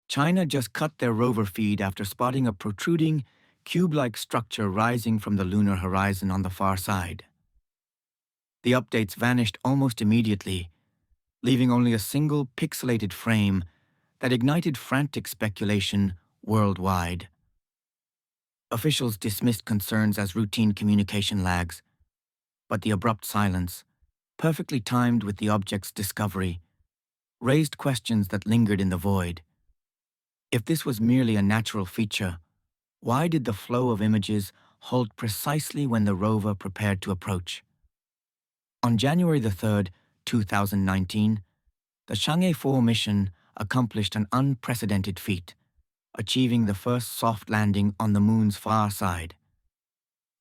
China just cut their rover feed after spotting a protruding, cube-like structure rising from the lunar horizon on the far side. The updates vanished almost immediately, leaving only a single pixelated frame that ignited frantic speculation worldwide. Officials dismissed concerns as routine communication lags, but the abrupt silence, perfectly timed with the object's discovery, raised questions that lingered in the void. If this was merely a natural feature, why did the flow of images halt precisely when the rover prepared to approach? On January the 3rd, 2019, the Chang'e 4 mission accomplished an unprecedented feat, achieving the first soft landing on the moon's far side.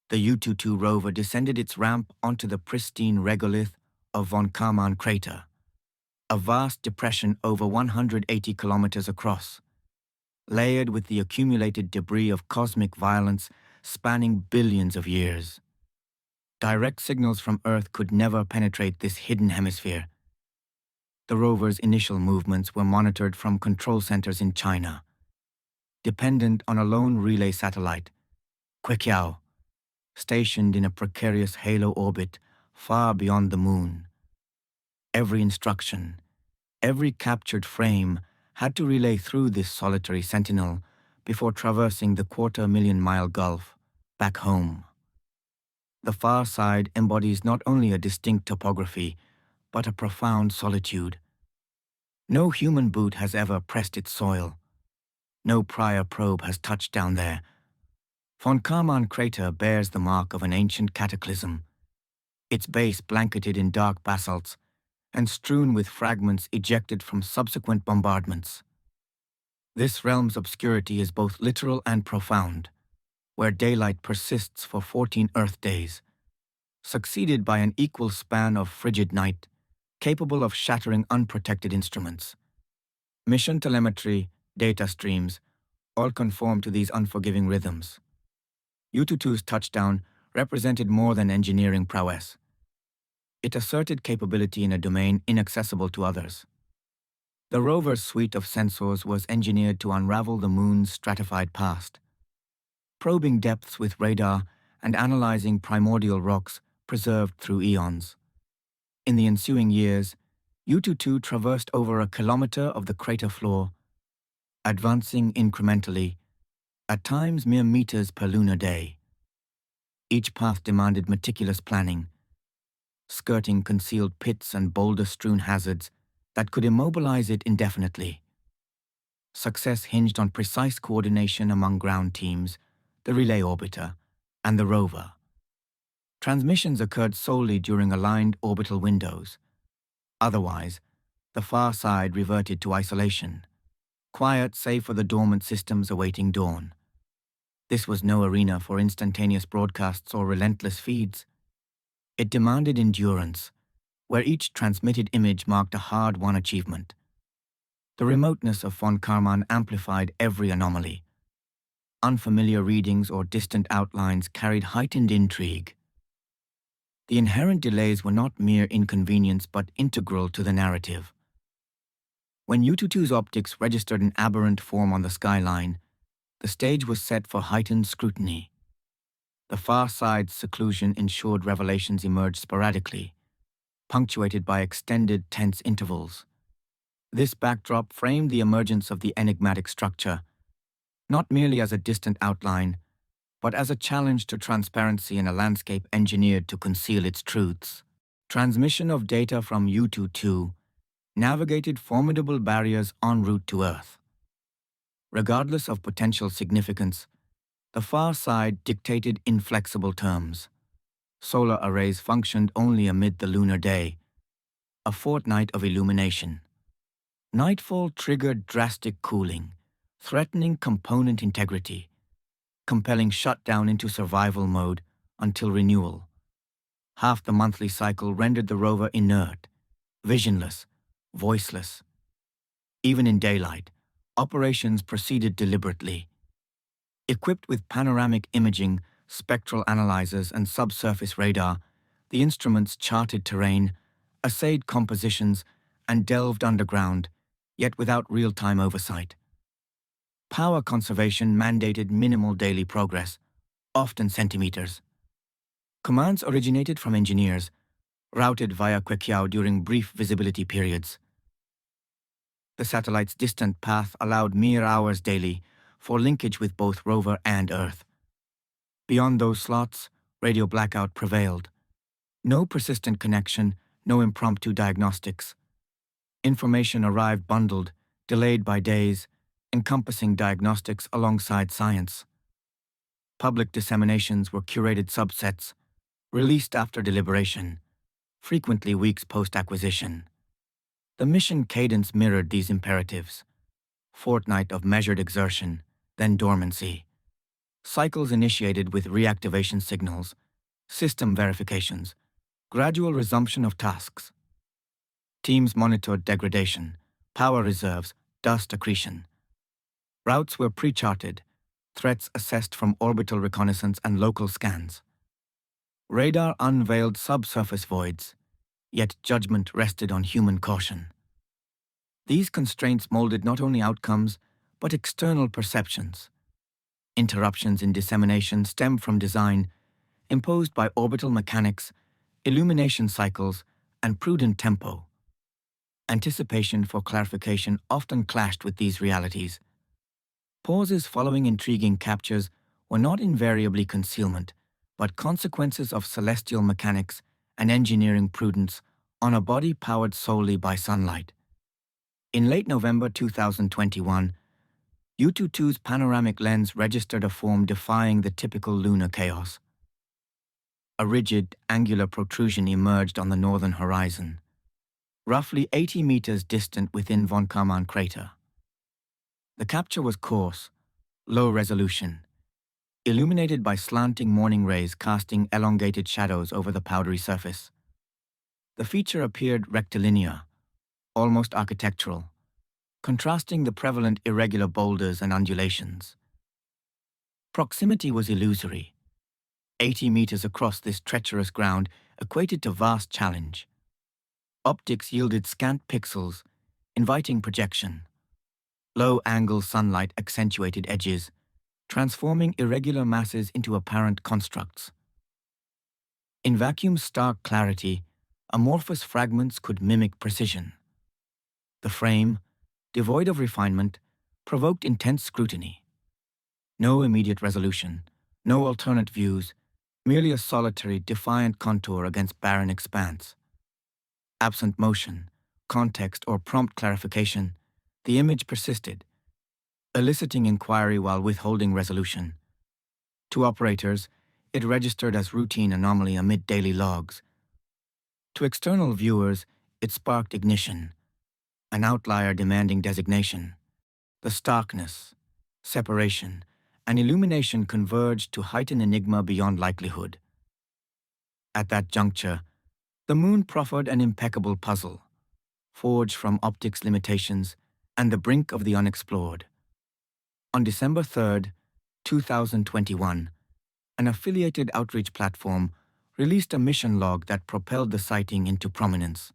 The U-22 rover descended its ramp onto the pristine regolith of Von Karman crater, a vast depression over 180 kilometers across, layered with the accumulated debris of cosmic violence spanning billions of years. Direct signals from Earth could never penetrate this hidden hemisphere. The rover's initial movements were monitored from control centers in China, dependent on a lone relay satellite, Queqiao, stationed in a precarious halo orbit far beyond the moon. Every instruction, every captured frame had to relay through this solitary sentinel before traversing the quarter-million-mile gulf back home. The far side embodies not only a distinct topography, but a profound solitude. No human boot has ever pressed its soil. No prior probe has touched down there. Von Karman crater bears the mark of an ancient cataclysm, its base blanketed in dark basalts and strewn with fragments ejected from subsequent bombardments. This realm's obscurity is both literal and profound, where daylight persists for 14 Earth days, succeeded by an equal span of frigid night, capable of shattering unprotected instruments. Mission telemetry, data streams, all conform to these unforgiving rhythms. U-22's touchdown represented more than engineering prowess. It asserted capability in a domain inaccessible to others. The rover's suite of sensors was engineered to unravel the moon's stratified past, probing depths with radar and analyzing primordial rocks preserved through eons. In the ensuing years, U-22 traversed over a kilometer of the crater floor, advancing incrementally, at times mere meters per lunar day. Each path demanded meticulous planning, skirting concealed pits and boulder-strewn hazards that could immobilize it indefinitely. Success hinged on precise coordination among ground teams, the relay orbiter, and the rover. Transmissions occurred solely during aligned orbital windows. Otherwise, the far side reverted to isolation, quiet save for the dormant systems awaiting dawn. This was no arena for instantaneous broadcasts or relentless feeds. It demanded endurance, where each transmitted image marked a hard-won achievement. The remoteness of Von Karman amplified every anomaly. Unfamiliar readings or distant outlines carried heightened intrigue. The inherent delays were not mere inconvenience but integral to the narrative. When U-22's optics registered an aberrant form on the skyline, the stage was set for heightened scrutiny. The far side's seclusion ensured revelations emerged sporadically, punctuated by extended tense intervals. This backdrop framed the emergence of the enigmatic structure, not merely as a distant outline, but as a challenge to transparency in a landscape engineered to conceal its truths. Transmission of data from U-22 navigated formidable barriers en route to Earth. Regardless of potential significance, the far side dictated inflexible terms. Solar arrays functioned only amid the lunar day, a fortnight of illumination. Nightfall triggered drastic cooling, threatening component integrity, compelling shutdown into survival mode until renewal. Half the monthly cycle rendered the rover inert, visionless, voiceless. Even in daylight, operations proceeded deliberately. Equipped with panoramic imaging, spectral analyzers, and subsurface radar, the instruments charted terrain, assayed compositions, and delved underground, yet without real-time oversight. Power conservation mandated minimal daily progress, often centimeters. Commands originated from engineers, routed via Queqiao during brief visibility periods. The satellite's distant path allowed mere hours daily for linkage with both rover and Earth. Beyond those slots, radio blackout prevailed. No persistent connection, no impromptu diagnostics. Information arrived bundled, delayed by days, encompassing diagnostics alongside science. Public disseminations were curated subsets, released after deliberation, frequently weeks post-acquisition. The mission cadence mirrored these imperatives. Fortnight of measured exertion, then dormancy. Cycles initiated with reactivation signals, system verifications, gradual resumption of tasks. Teams monitored degradation, power reserves, dust accretion. Routes were pre-charted, threats assessed from orbital reconnaissance and local scans. Radar unveiled subsurface voids, yet judgment rested on human caution. These constraints molded not only outcomes, but external perceptions. Interruptions in dissemination stemmed from design, imposed by orbital mechanics, illumination cycles, and prudent tempo. Anticipation for clarification often clashed with these realities. Pauses following intriguing captures were not invariably concealment, but consequences of celestial mechanics and engineering prudence on a body powered solely by sunlight. In late November 2021, U-22's panoramic lens registered a form defying the typical lunar chaos. A rigid, angular protrusion emerged on the northern horizon, roughly 80 meters distant within von Karman crater. The capture was coarse, low resolution, illuminated by slanting morning rays casting elongated shadows over the powdery surface. The feature appeared rectilinear, almost architectural, contrasting the prevalent irregular boulders and undulations. Proximity was illusory. 80 meters across this treacherous ground equated to vast challenge. Optics yielded scant pixels, inviting projection. Low-angle sunlight accentuated edges, transforming irregular masses into apparent constructs. In vacuum's stark clarity, amorphous fragments could mimic precision. The frame, devoid of refinement, provoked intense scrutiny. No immediate resolution, no alternate views, merely a solitary, defiant contour against barren expanse. Absent motion, context, or prompt clarification, the image persisted, eliciting inquiry while withholding resolution. To operators, it registered as routine anomaly amid daily logs. To external viewers, it sparked ignition, an outlier demanding designation. The starkness, separation, and illumination converged to heighten enigma beyond likelihood. At that juncture, the moon proffered an impeccable puzzle, forged from optics limitations and the brink of the unexplored. On December 3, 2021, an affiliated outreach platform released a mission log that propelled the sighting into prominence.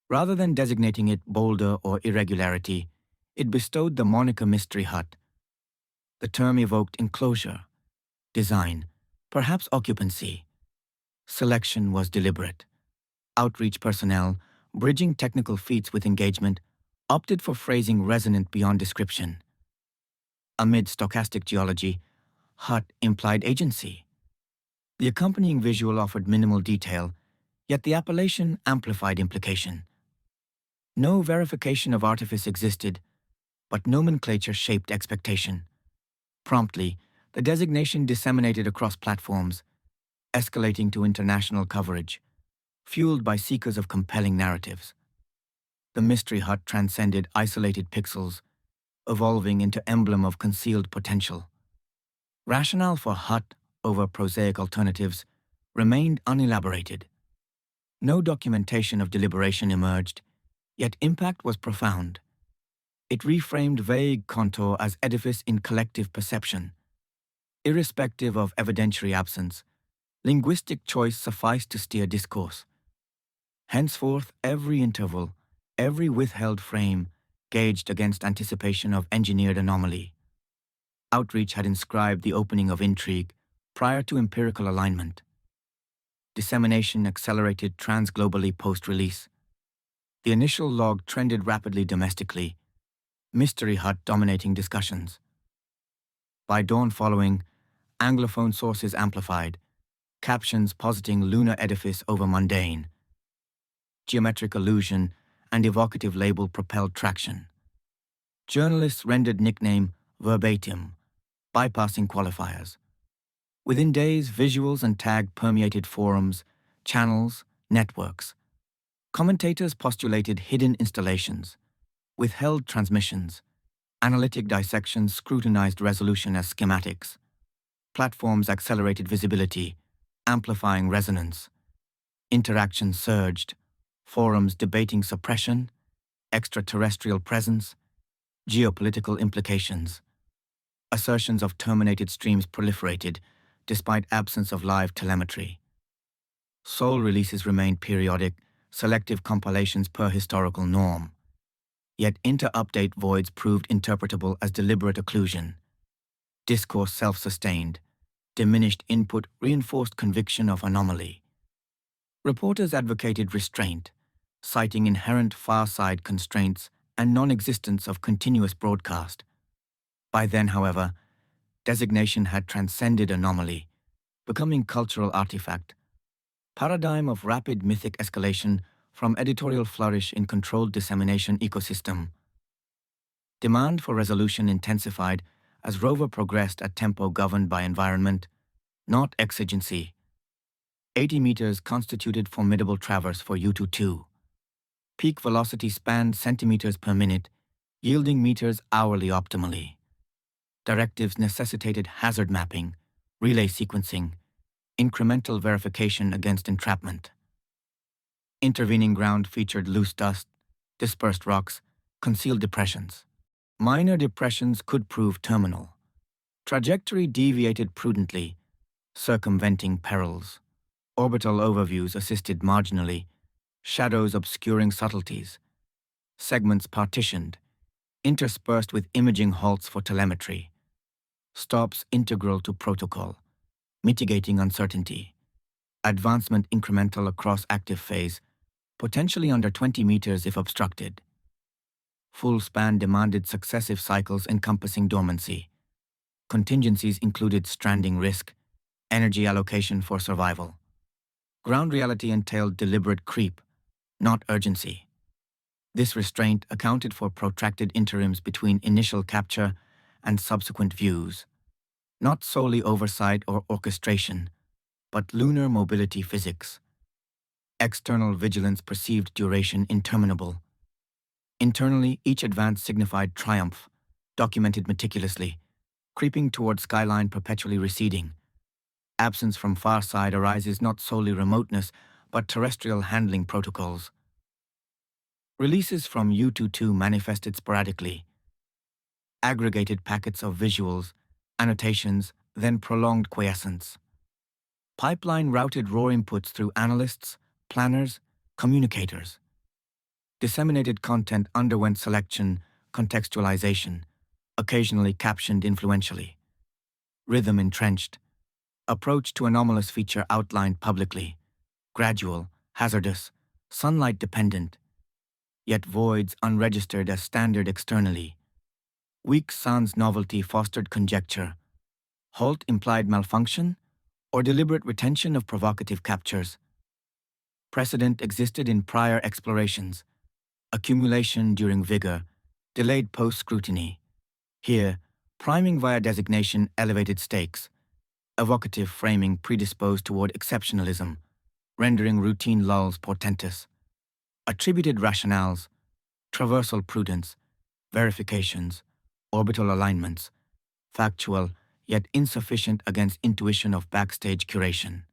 Rather than designating it boulder or irregularity, it bestowed the moniker Mystery Hut. The term evoked enclosure, design, perhaps occupancy. Selection was deliberate. Outreach personnel, bridging technical feats with engagement, opted for phrasing resonant beyond description. Amid stochastic geology, hut implied agency. The accompanying visual offered minimal detail, yet the appellation amplified implication. No verification of artifice existed, but nomenclature shaped expectation. Promptly, the designation disseminated across platforms, escalating to international coverage, fueled by seekers of compelling narratives. The mystery hut transcended isolated pixels, evolving into emblem of concealed potential. Rationale for hut over prosaic alternatives remained unelaborated. No documentation of deliberation emerged, yet impact was profound. It reframed vague contour as edifice in collective perception. Irrespective of evidentiary absence, linguistic choice sufficed to steer discourse. Henceforth, every interval, every withheld frame gauged against anticipation of engineered anomaly. Outreach had inscribed the opening of intrigue prior to empirical alignment. Dissemination accelerated transglobally post-release. The initial log trended rapidly domestically, Mystery Hut dominating discussions. By dawn following, Anglophone sources amplified, captions positing lunar edifice over mundane. Geometric illusion and evocative label propelled traction. Journalists rendered nickname verbatim, bypassing qualifiers. Within days, visuals and tag permeated forums, channels, networks. Commentators postulated hidden installations, withheld transmissions. Analytic dissections scrutinized resolution as schematics. Platforms accelerated visibility, amplifying resonance. Interaction surged, forums debating suppression, extraterrestrial presence, geopolitical implications. Assertions of terminated streams proliferated, despite absence of live telemetry. Sole releases remained periodic, selective compilations per historical norm. Yet inter-update voids proved interpretable as deliberate occlusion. Discourse self-sustained, diminished input reinforced conviction of anomaly. Reporters advocated restraint, citing inherent far-side constraints and non-existence of continuous broadcast. By then, however, designation had transcended anomaly, becoming cultural artifact, paradigm of rapid mythic escalation from editorial flourish in controlled dissemination ecosystem. Demand for resolution intensified as Rover progressed at tempo governed by environment, not exigency. 80 meters constituted formidable traverse for U-22. Peak velocity spanned centimeters per minute, yielding meters hourly optimally. Directives necessitated hazard mapping, relay sequencing, incremental verification against entrapment. Intervening ground featured loose dust, dispersed rocks, concealed depressions. Minor depressions could prove terminal. Trajectory deviated prudently, circumventing perils. Orbital overviews assisted marginally, shadows obscuring subtleties. Segments partitioned, interspersed with imaging halts for telemetry. Stops integral to protocol, mitigating uncertainty. Advancement incremental across active phase, potentially under 20 meters if obstructed. Full span demanded successive cycles encompassing dormancy. Contingencies included stranding risk, energy allocation for survival. Ground reality entailed deliberate creep, not urgency. This restraint accounted for protracted interims between initial capture and subsequent views, not solely oversight or orchestration, but lunar mobility physics. External vigilance perceived duration interminable. Internally, each advance signified triumph, documented meticulously, creeping toward skyline perpetually receding. Absence from far side arises not solely remoteness, but terrestrial handling protocols. Releases from U-22 manifested sporadically. Aggregated packets of visuals, annotations, then prolonged quiescence. Pipeline routed raw inputs through analysts, planners, communicators. Disseminated content underwent selection, contextualization, occasionally captioned influentially. Rhythm entrenched. Approach to anomalous feature outlined publicly. Gradual, hazardous, sunlight dependent. Yet voids unregistered as standard externally. Weak sans novelty fostered conjecture. Halt implied malfunction, or deliberate retention of provocative captures. Precedent existed in prior explorations. Accumulation during vigor, delayed post-scrutiny. Here, priming via designation elevated stakes. Evocative framing predisposed toward exceptionalism, rendering routine lulls portentous. Attributed rationales, traversal prudence, verifications, orbital alignments, factual yet insufficient against intuition of backstage curation.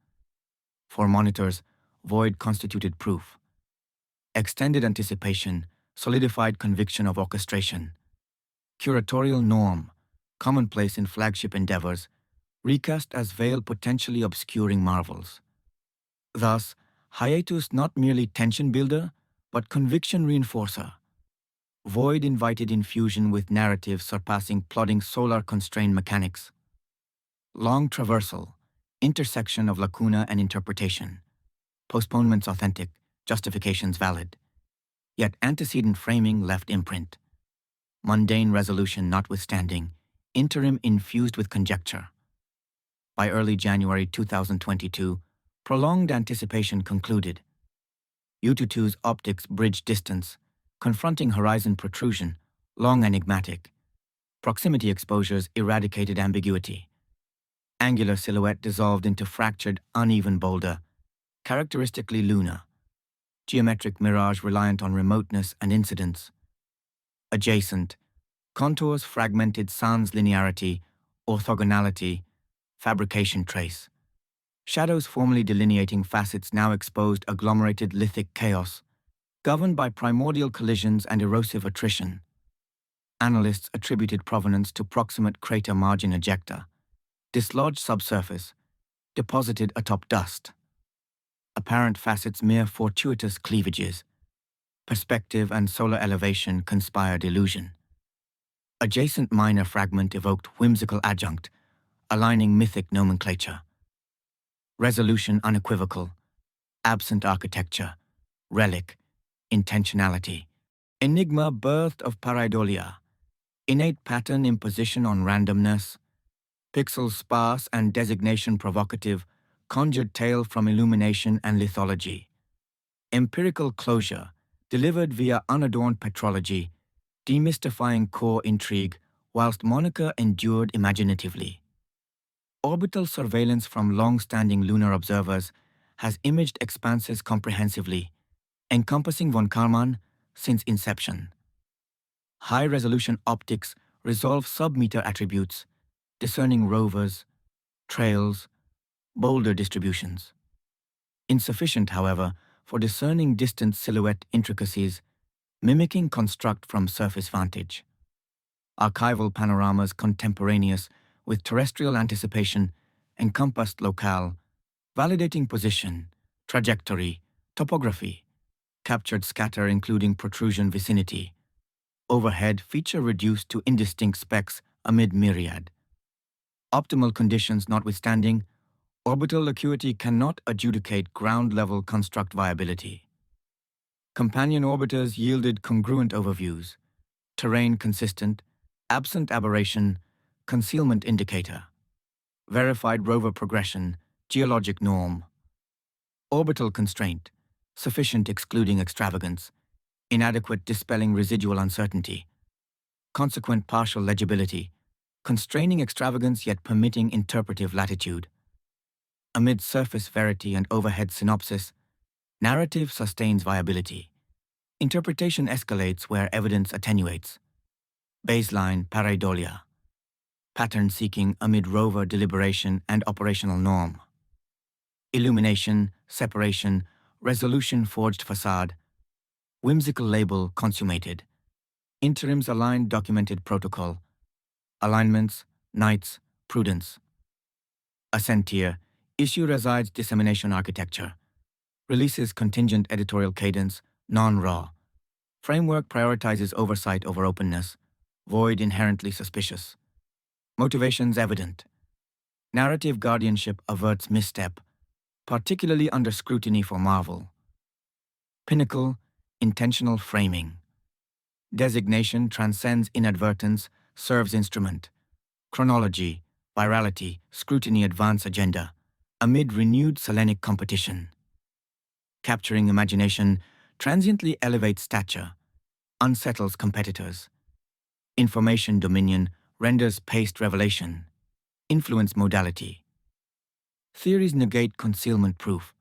For monitors, void constituted proof. Extended anticipation, solidified conviction of orchestration. Curatorial norm, commonplace in flagship endeavors, recast as veil potentially obscuring marvels. Thus, hiatus not merely tension builder, but conviction reinforcer. Void invited infusion with narrative surpassing plodding solar-constrained mechanics. Long traversal, intersection of lacuna and interpretation. Postponements authentic, justifications valid. Yet antecedent framing left imprint. Mundane resolution notwithstanding, interim infused with conjecture. By early January 2022, prolonged anticipation concluded. U-22's optics bridged distance, confronting horizon protrusion, long enigmatic. Proximity exposures eradicated ambiguity. Angular silhouette dissolved into fractured, uneven boulder, characteristically lunar. Geometric mirage reliant on remoteness and incidence. Adjacent, contours fragmented sans linearity, orthogonality, fabrication trace. Shadows formerly delineating facets now exposed agglomerated lithic chaos, governed by primordial collisions and erosive attrition. Analysts attributed provenance to proximate crater margin ejecta, dislodged subsurface, deposited atop dust. Apparent facets mere fortuitous cleavages. Perspective and solar elevation conspired illusion. Adjacent minor fragment evoked whimsical adjunct, aligning mythic nomenclature. Resolution unequivocal, absent architecture, relic, intentionality. Enigma birthed of pareidolia, innate pattern imposition on randomness, pixels sparse and designation provocative, conjured tale from illumination and lithology. Empirical closure, delivered via unadorned petrology, demystifying core intrigue whilst moniker endured imaginatively. Orbital surveillance from long-standing lunar observers has imaged expanses comprehensively, encompassing von Karman since inception. High-resolution optics resolve sub-meter attributes, discerning rovers, trails, boulder distributions. Insufficient, however, for discerning distant silhouette intricacies, mimicking construct from surface vantage. Archival panoramas contemporaneous with terrestrial anticipation encompassed locale, validating position, trajectory, topography, captured scatter including protrusion vicinity, overhead feature reduced to indistinct specks amid myriad. Optimal conditions notwithstanding, orbital acuity cannot adjudicate ground-level construct viability. Companion orbiters yielded congruent overviews, terrain consistent, absent aberration, concealment indicator, verified rover progression, geologic norm, orbital constraint, sufficient excluding extravagance, inadequate dispelling residual uncertainty, consequent partial legibility, constraining extravagance yet permitting interpretive latitude. Amid surface verity and overhead synopsis, narrative sustains viability. Interpretation escalates where evidence attenuates. Baseline pareidolia. Pattern seeking amid rover deliberation and operational norm. Illumination, separation, resolution forged facade. Whimsical label consummated. Interims aligned documented protocol. Alignments, nights, prudence. Assentier, issue resides dissemination architecture. Releases contingent editorial cadence, non-raw. Framework prioritizes oversight over openness. Void inherently suspicious. Motivations evident. Narrative guardianship averts misstep, particularly under scrutiny for marvel. Pinnacle, intentional framing. Designation transcends inadvertence, serves instrument. Chronology, virality, scrutiny advance agenda, amid renewed Selenic competition. Capturing imagination transiently elevates stature, unsettles competitors. Information dominion renders paced revelation. Influence modality. Theories negate concealment proof.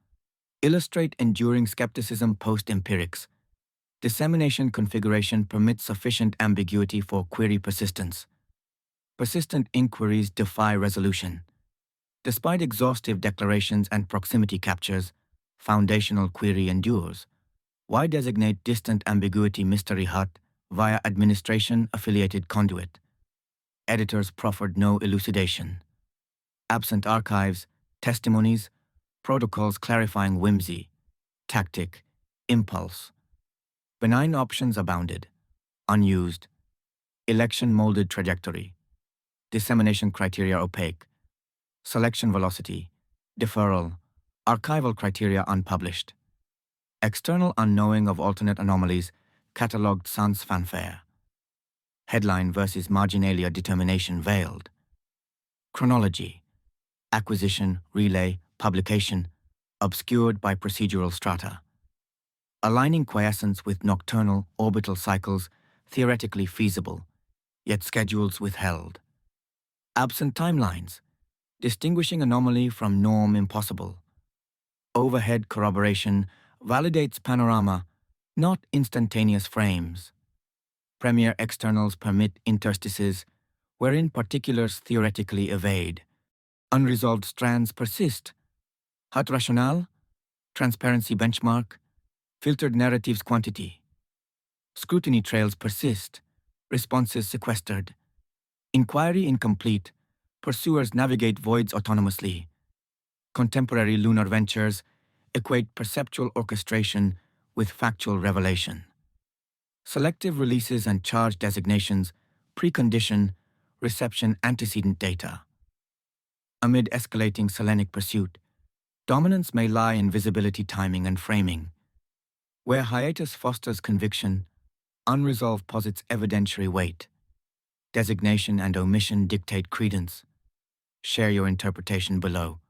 Illustrate enduring skepticism post-empirics. Dissemination configuration permits sufficient ambiguity for query persistence. Persistent inquiries defy resolution. Despite exhaustive declarations and proximity captures, foundational query endures. Why designate distant ambiguity mystery hut via administration-affiliated conduit? Editors proffered no elucidation. Absent archives, testimonies, protocols clarifying whimsy, tactic, impulse. Benign options abounded. unused. Election molded trajectory. Dissemination criteria opaque. Selection velocity. Deferral. Archival criteria unpublished. External unknowing of alternate anomalies, catalogued sans fanfare. Headline versus marginalia determination veiled. Chronology. Acquisition, relay, publication, obscured by procedural strata. Aligning quiescence with nocturnal orbital cycles, theoretically feasible, yet schedules withheld. Absent timelines. Distinguishing anomaly from norm impossible. Overhead corroboration validates panorama, not instantaneous frames. Premier externals permit interstices, wherein particulars theoretically evade. Unresolved strands persist. Hut rationale, transparency benchmark, filtered narratives quantity. Scrutiny trails persist, responses sequestered. Inquiry incomplete, pursuers navigate voids autonomously. Contemporary lunar ventures equate perceptual orchestration with factual revelation. Selective releases and charge designations precondition reception antecedent data. Amid escalating Selenic pursuit, dominance may lie in visibility timing and framing. Where hiatus fosters conviction, unresolved posits evidentiary weight. Designation and omission dictate credence. Share your interpretation below.